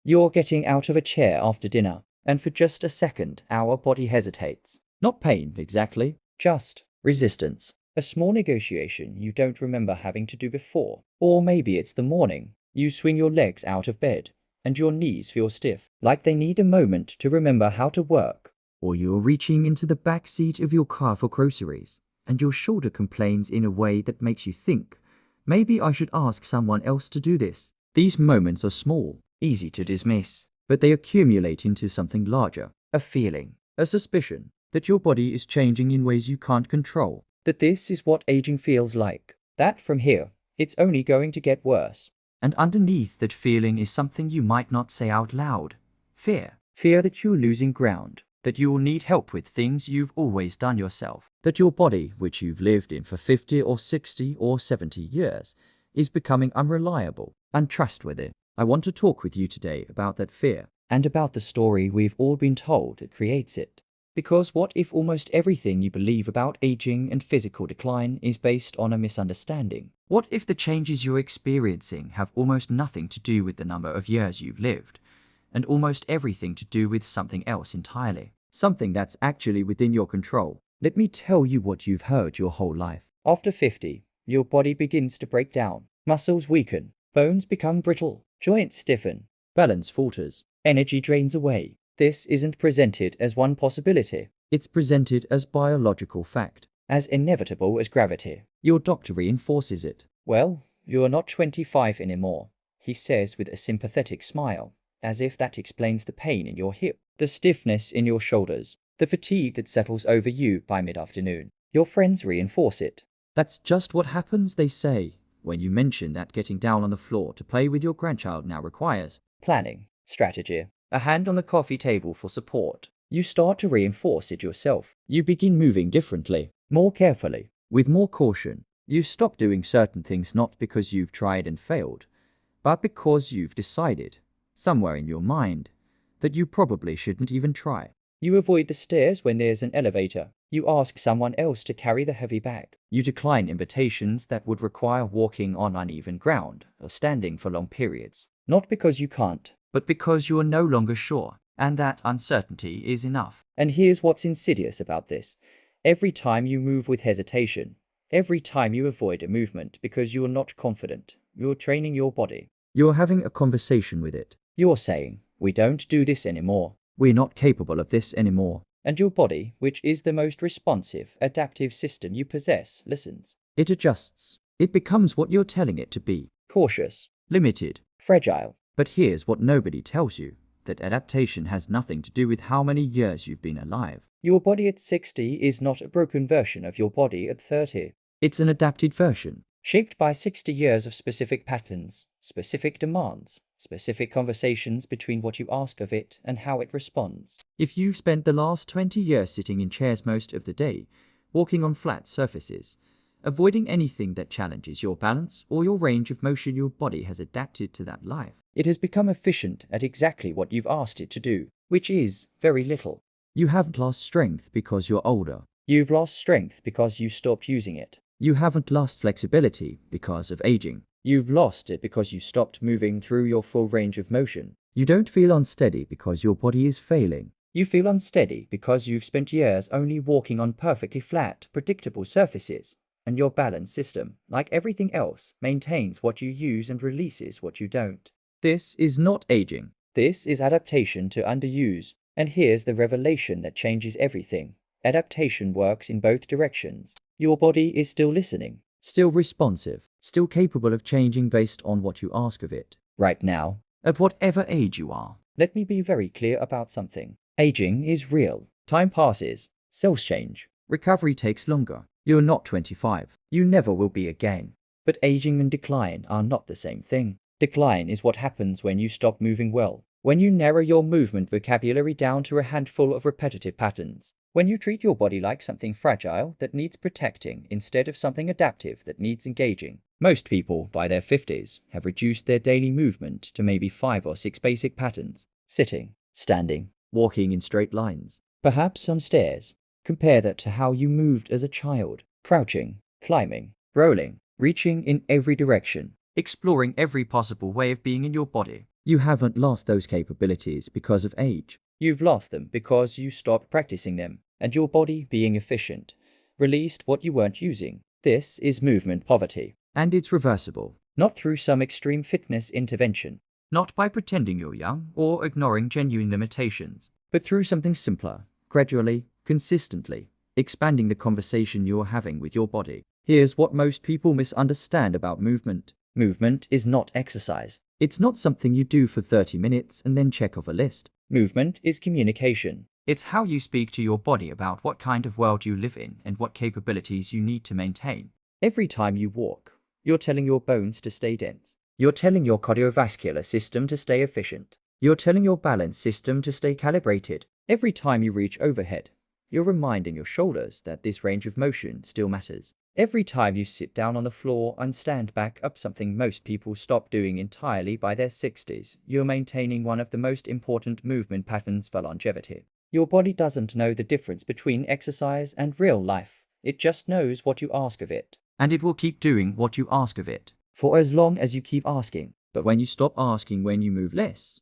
You're getting out of a chair after dinner, and for just a second, our body hesitates. Not pain, exactly, just resistance. A small negotiation you don't remember having to do before. Or maybe it's the morning. You swing your legs out of bed, and your knees feel stiff, like they need a moment to remember how to work. Or you're reaching into the back seat of your car for groceries, and your shoulder complains in a way that makes you think, maybe I should ask someone else to do this. These moments are small, easy to dismiss, but they accumulate into something larger. A feeling, a suspicion, that your body is changing in ways you can't control. That this is what aging feels like. That from here, it's only going to get worse. And underneath that feeling is something you might not say out loud. Fear. Fear that you're losing ground. That you will need help with things you've always done yourself. That your body, which you've lived in for 50 or 60 or 70 years, is becoming unreliable, untrustworthy. I want to talk with you today about that fear, and about the story we've all been told that creates it. Because what if almost everything you believe about aging and physical decline is based on a misunderstanding? What if the changes you're experiencing have almost nothing to do with the number of years you've lived, and almost everything to do with something else entirely? Something that's actually within your control. Let me tell you what you've heard your whole life. After 50, your body begins to break down. Muscles weaken, bones become brittle, joints stiffen, balance falters, energy drains away. This isn't presented as one possibility. It's presented as biological fact, as inevitable as gravity. Your doctor reinforces it. Well, you're not 25 anymore, he says with a sympathetic smile, as if that explains the pain in your hip, the stiffness in your shoulders, the fatigue that settles over you by mid-afternoon. Your friends reinforce it. That's just what happens, they say, when you mention that getting down on the floor to play with your grandchild now requires planning, strategy, a hand on the coffee table for support. You start to reinforce it yourself. You begin moving differently, more carefully, with more caution. You stop doing certain things not because you've tried and failed, but because you've decided, somewhere in your mind, that you probably shouldn't even try. You avoid the stairs when there's an elevator. You ask someone else to carry the heavy bag. You decline invitations that would require walking on uneven ground or standing for long periods. Not because you can't, but because you are no longer sure, and that uncertainty is enough. And here's what's insidious about this. Every time you move with hesitation, every time you avoid a movement because you're not confident, you're training your body. You're having a conversation with it. You're saying, we don't do this anymore. We're not capable of this anymore. And your body, which is the most responsive, adaptive system you possess, listens. It adjusts. It becomes what you're telling it to be. Cautious, limited, fragile. But here's what nobody tells you, that adaptation has nothing to do with how many years you've been alive. Your body at 60 is not a broken version of your body at 30. It's an adapted version, shaped by 60 years of specific patterns, specific demands, specific conversations between what you ask of it and how it responds. If you've spent the last 20 years sitting in chairs most of the day, walking on flat surfaces, avoiding anything that challenges your balance or your range of motion, your body has adapted to that life. It has become efficient at exactly what you've asked it to do, which is very little. You haven't lost strength because you're older. You've lost strength because you stopped using it. You haven't lost flexibility because of aging. You've lost it because you stopped moving through your full range of motion. You don't feel unsteady because your body is failing. You feel unsteady because you've spent years only walking on perfectly flat, predictable surfaces, and your balance system, like everything else, maintains what you use and releases what you don't. This is not aging. This is adaptation to underuse. And here's the revelation that changes everything. Adaptation works in both directions. Your body is still listening, still responsive, still capable of changing based on what you ask of it. Right now, at whatever age you are. Let me be very clear about something. Aging is real. Time passes. Cells change. Recovery takes longer. You're not 25. You never will be again. But aging and decline are not the same thing. Decline is what happens when you stop moving well. When you narrow your movement vocabulary down to a handful of repetitive patterns. When you treat your body like something fragile that needs protecting instead of something adaptive that needs engaging. Most people, by their 50s, have reduced their daily movement to maybe 5 or 6 basic patterns. Sitting, standing, walking in straight lines, perhaps some stairs. Compare that to how you moved as a child. Crouching, climbing, rolling, reaching in every direction, exploring every possible way of being in your body. You haven't lost those capabilities because of age. You've lost them because you stopped practicing them, and your body, being efficient, released what you weren't using. This is movement poverty, and it's reversible, not through some extreme fitness intervention, not by pretending you're young or ignoring genuine limitations, but through something simpler, gradually, consistently, expanding the conversation you're having with your body. Here's what most people misunderstand about movement. Movement is not exercise. It's not something you do for 30 minutes and then check off a list. Movement is communication. It's how you speak to your body about what kind of world you live in and what capabilities you need to maintain. Every time you walk, you're telling your bones to stay dense. You're telling your cardiovascular system to stay efficient. You're telling your balance system to stay calibrated. Every time you reach overhead, you're reminding your shoulders that this range of motion still matters. Every time you sit down on the floor and stand back up, something most people stop doing entirely by their 60s, you're maintaining one of the most important movement patterns for longevity. Your body doesn't know the difference between exercise and real life. It just knows what you ask of it. And it will keep doing what you ask of it, for as long as you keep asking. But when you stop asking, when you move less,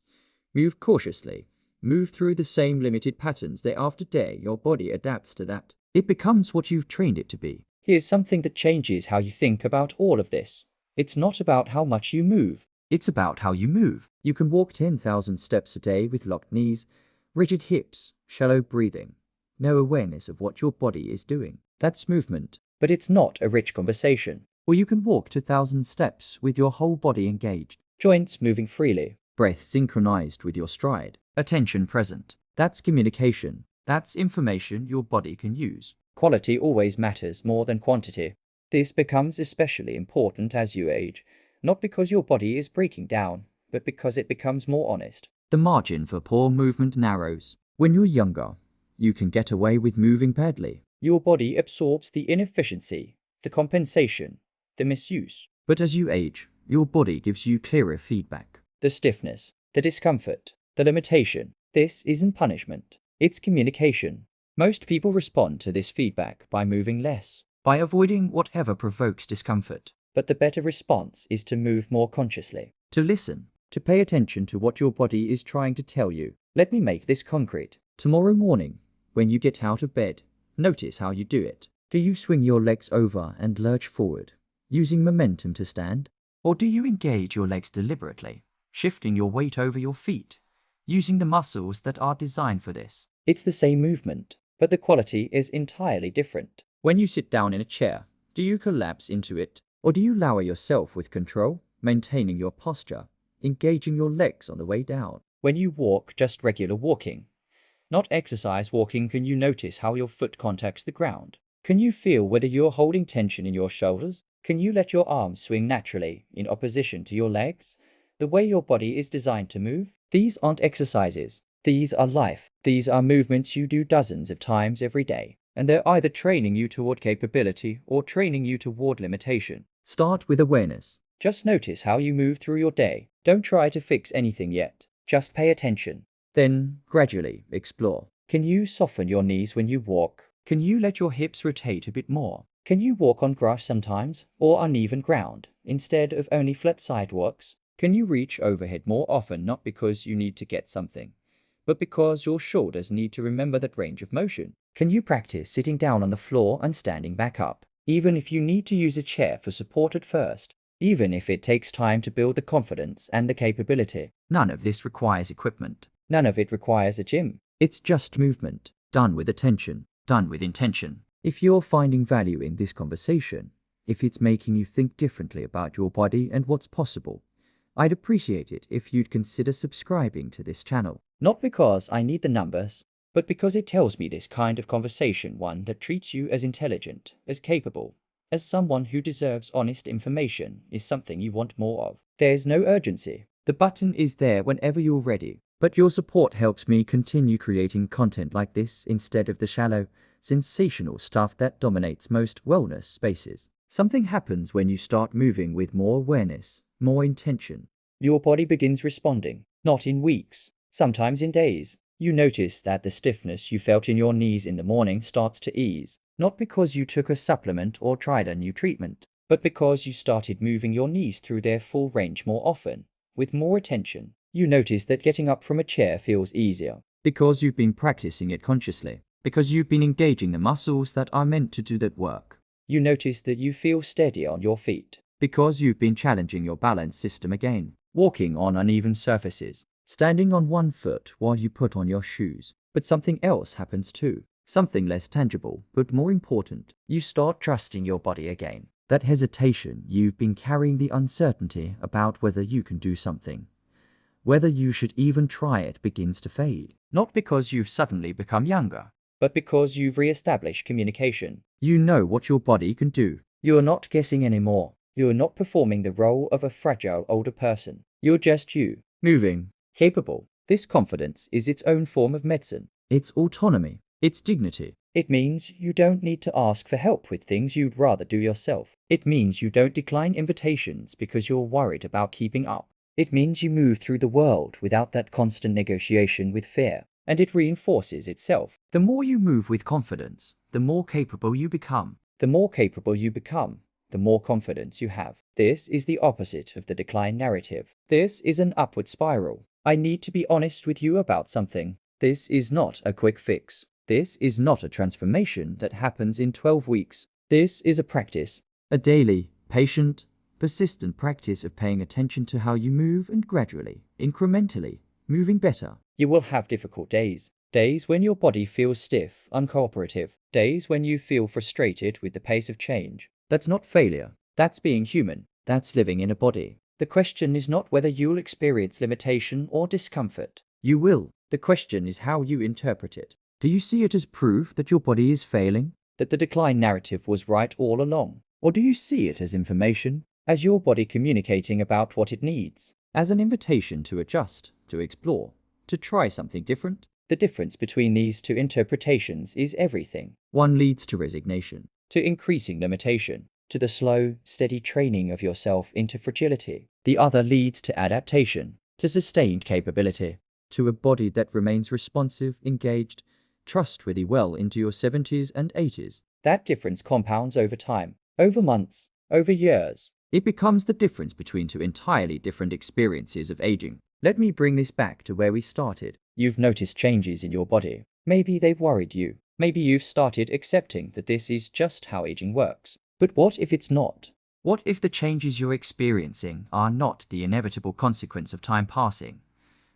move cautiously, move through the same limited patterns day after day, your body adapts to that. It becomes what you've trained it to be. Here's something that changes how you think about all of this. It's not about how much you move. It's about how you move. You can walk 10,000 steps a day with locked knees, rigid hips, shallow breathing, no awareness of what your body is doing. That's movement, but it's not a rich conversation. Or you can walk 2,000 steps with your whole body engaged, joints moving freely, breath synchronized with your stride, attention present. That's communication. That's information your body can use. Quality always matters more than quantity. This becomes especially important as you age, not because your body is breaking down, but because it becomes more honest. The margin for poor movement narrows. When you're younger, you can get away with moving badly. Your body absorbs the inefficiency, the compensation, the misuse. But as you age, your body gives you clearer feedback. The stiffness, the discomfort, the limitation. This isn't punishment. It's communication. Most people respond to this feedback by moving less, by avoiding whatever provokes discomfort. But the better response is to move more consciously, to listen, to pay attention to what your body is trying to tell you. Let me make this concrete. Tomorrow morning, when you get out of bed, notice how you do it. Do you swing your legs over and lurch forward, using momentum to stand? Or do you engage your legs deliberately, shifting your weight over your feet, using the muscles that are designed for this? It's the same movement, but the quality is entirely different. When you sit down in a chair, do you collapse into it? Or do you lower yourself with control, maintaining your posture, engaging your legs on the way down? When you walk, just regular walking, not exercise walking, can you notice how your foot contacts the ground? Can you feel whether you're holding tension in your shoulders? Can you let your arms swing naturally in opposition to your legs? The way your body is designed to move? These aren't exercises. These are life. These are movements you do dozens of times every day, and they're either training you toward capability or training you toward limitation. Start with awareness. Just notice how you move through your day. Don't try to fix anything yet. Just pay attention. Then, gradually, explore. Can you soften your knees when you walk? Can you let your hips rotate a bit more? Can you walk on grass sometimes, or uneven ground, instead of only flat sidewalks? Can you reach overhead more often, not because you need to get something, but because your shoulders need to remember that range of motion? Can you practice sitting down on the floor and standing back up, even if you need to use a chair for support at first, even if it takes time to build the confidence and the capability? None of this requires equipment. None of it requires a gym. It's just movement, done with attention, done with intention. If you're finding value in this conversation, if it's making you think differently about your body and what's possible, I'd appreciate it if you'd consider subscribing to this channel. Not because I need the numbers, but because it tells me this kind of conversation, one that treats you as intelligent, as capable, as someone who deserves honest information, is something you want more of. There's no urgency. The button is there whenever you're ready. But your support helps me continue creating content like this instead of the shallow, sensational stuff that dominates most wellness spaces. Something happens when you start moving with more awareness, more intention. Your body begins responding, not in weeks, sometimes in days. You notice that the stiffness you felt in your knees in the morning starts to ease, not because you took a supplement or tried a new treatment, but because you started moving your knees through their full range more often, with more attention. You notice that getting up from a chair feels easier because you've been practicing it consciously, because you've been engaging the muscles that are meant to do that work. You notice that you feel steady on your feet because you've been challenging your balance system again, walking on uneven surfaces, standing on one foot while you put on your shoes. But something else happens too, something less tangible, but more important. You start trusting your body again. That hesitation you've been carrying, the uncertainty about whether you can do something, whether you should even try it, begins to fade. Not because you've suddenly become younger, but because you've re-established communication. You know what your body can do. You're not guessing anymore. You're not performing the role of a fragile older person. You're just you, moving, capable. This confidence is its own form of medicine. It's autonomy. It's dignity. It means you don't need to ask for help with things you'd rather do yourself. It means you don't decline invitations because you're worried about keeping up. It means you move through the world without that constant negotiation with fear, and it reinforces itself. The more you move with confidence, the more capable you become. The more capable you become, the more confidence you have. This is the opposite of the decline narrative. This is an upward spiral. I need to be honest with you about something. This is not a quick fix. This is not a transformation that happens in 12 weeks. This is a practice, a daily, patient, persistent practice of paying attention to how you move and gradually, incrementally, moving better. You will have difficult days. Days when your body feels stiff, uncooperative. Days when you feel frustrated with the pace of change. That's not failure. That's being human. That's living in a body. The question is not whether you'll experience limitation or discomfort. You will. The question is how you interpret it. Do you see it as proof that your body is failing? That the decline narrative was right all along? Or do you see it as information? As your body communicating about what it needs? As an invitation to adjust, to explore, to try something different? The difference between these two interpretations is everything. One leads to resignation, to increasing limitation, to the slow, steady training of yourself into fragility. The other leads to adaptation, to sustained capability, to a body that remains responsive, engaged, trustworthy well into your 70s and 80s. That difference compounds over time, over months, over years. It becomes the difference between two entirely different experiences of aging. Let me bring this back to where we started. You've noticed changes in your body. Maybe they've worried you. Maybe you've started accepting that this is just how aging works. But what if it's not? What if the changes you're experiencing are not the inevitable consequence of time passing,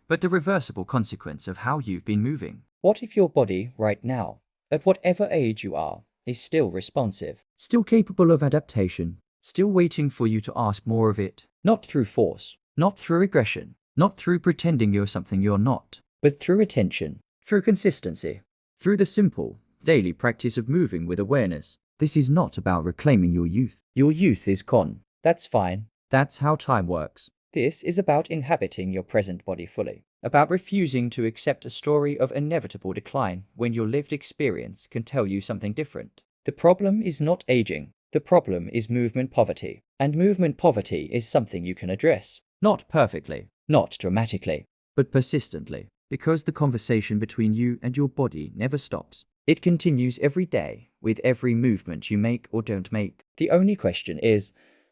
but the reversible consequence of how you've been moving? What if your body right now, at whatever age you are, is still responsive, still capable of adaptation, still waiting for you to ask more of it? Not through force, not through aggression, not through pretending you're something you're not, but through attention, through consistency, through the simple, daily practice of moving with awareness. This is not about reclaiming your youth. Your youth is gone. That's fine. That's how time works. This is about inhabiting your present body fully, about refusing to accept a story of inevitable decline when your lived experience can tell you something different. The problem is not aging. The problem is movement poverty. And movement poverty is something you can address. Not perfectly, not dramatically, but persistently, because the conversation between you and your body never stops. It continues every day, with every movement you make or don't make. The only question is,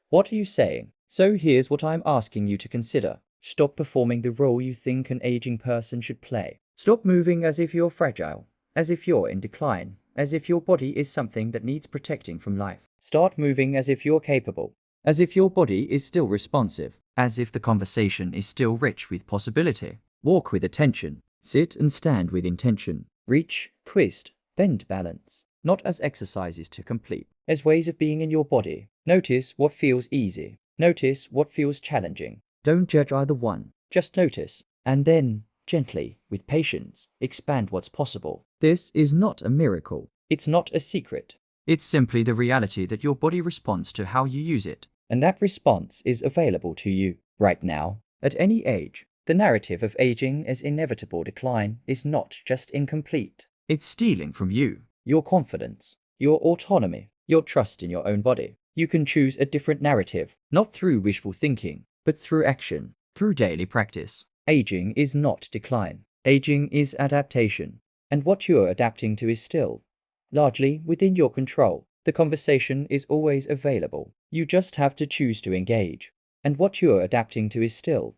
what are you saying? So here's what I'm asking you to consider. Stop performing the role you think an aging person should play. Stop moving as if you're fragile, as if you're in decline, as if your body is something that needs protecting from life. Start moving as if you're capable, as if your body is still responsive, as if the conversation is still rich with possibility. Walk with attention, sit and stand with intention, reach, twist, bend, balance, not as exercises to complete, as ways of being in your body. Notice what feels easy. Notice what feels challenging. Don't judge either one. Just notice, and then, gently, with patience, expand what's possible. This is not a miracle. It's not a secret. It's simply the reality that your body responds to how you use it. And that response is available to you, right now, at any age. The narrative of aging as inevitable decline is not just incomplete. It's stealing from you, your confidence, your autonomy, your trust in your own body. You can choose a different narrative, not through wishful thinking, but through action, through daily practice. Aging is not decline. Aging is adaptation. And what you're adapting to is still, largely, within your control. The conversation is always available. You just have to choose to engage. And what you're adapting to is still,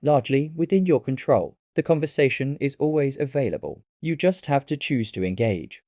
largely within your control. The conversation is always available. You just have to choose to engage.